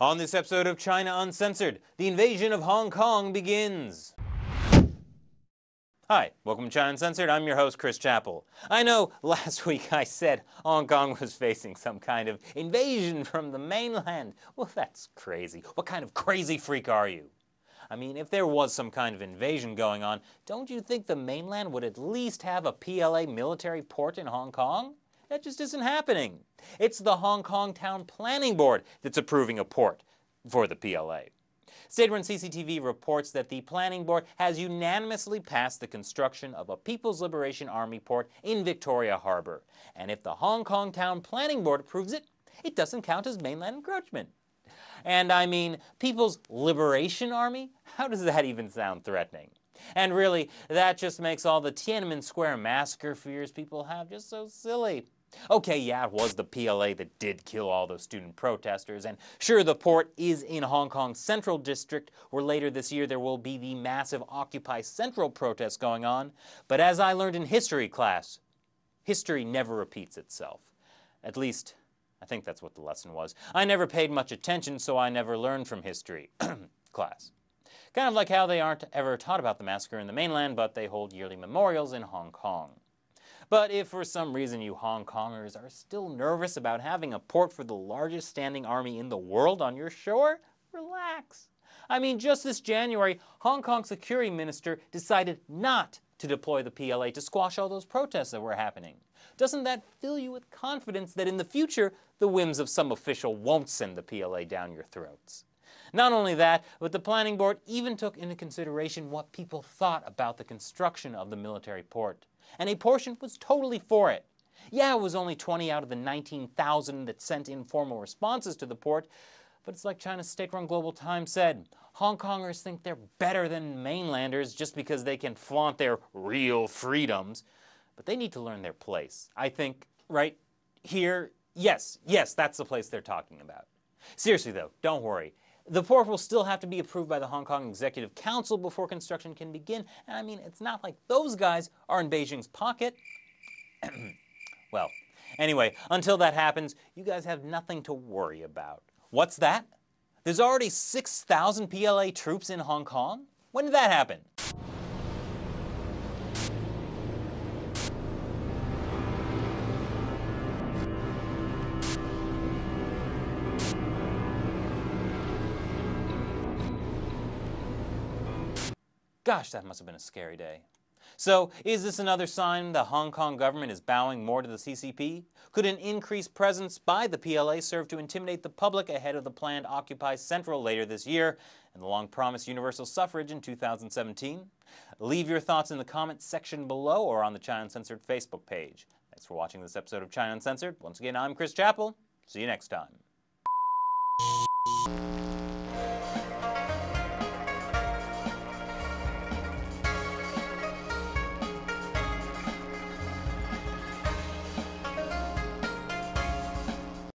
On this episode of China Uncensored, the invasion of Hong Kong begins. Hi, welcome to China Uncensored. I'm your host, Chris Chappell. I know last week I said Hong Kong was facing some kind of invasion from the mainland. Well, that's crazy. What kind of crazy freak are you? I mean, if there was some kind of invasion going on, don't you think the mainland would at least have a PLA military port in Hong Kong? That just isn't happening. It's the Hong Kong Town Planning Board that's approving a port for the PLA. State-run CCTV reports that the Planning Board has unanimously passed the construction of a People's Liberation Army port in Victoria Harbour. And if the Hong Kong Town Planning Board approves it, it doesn't count as mainland encroachment. And I mean, People's Liberation Army? How does that even sound threatening? And really, that just makes all the Tiananmen Square massacre fears people have just so silly. Okay, yeah, it was the PLA that did kill all those student protesters, and sure, the port is in Hong Kong's Central District, where later this year there will be the massive Occupy Central protests going on, but as I learned in history class, history never repeats itself. At least, I think that's what the lesson was. I never paid much attention, so I never learned from history class. Kind of like how they aren't ever taught about the massacre in the mainland, but they hold yearly memorials in Hong Kong. But if for some reason you Hong Kongers are still nervous about having a port for the largest standing army in the world on your shore, relax. I mean, just this January, Hong Kong Security Minister decided not to deploy the PLA to squash all those protests that were happening. Doesn't that fill you with confidence that in the future, the whims of some official won't send the PLA down your throats? Not only that, but the planning board even took into consideration what people thought about the construction of the military port. And a portion was totally for it. Yeah, it was only 20 out of the 19,000 that sent in formal responses to the port, but it's like China's state-run Global Times said, Hong Kongers think they're better than mainlanders just because they can flaunt their real freedoms, but they need to learn their place. I think, right here, yes, that's the place they're talking about. Seriously though, don't worry. The port will still have to be approved by the Hong Kong Executive Council before construction can begin, and I mean, it's not like those guys are in Beijing's pocket. Well, anyway, until that happens, you guys have nothing to worry about. What's that? There's already 6,000 PLA troops in Hong Kong? When did that happen? Gosh, that must have been a scary day. So, is this another sign the Hong Kong government is bowing more to the CCP? Could an increased presence by the PLA serve to intimidate the public ahead of the planned Occupy Central later this year and the long-promised universal suffrage in 2017? Leave your thoughts in the comments section below or on the China Uncensored Facebook page. Thanks for watching this episode of China Uncensored. Once again, I'm Chris Chappell. See you next time.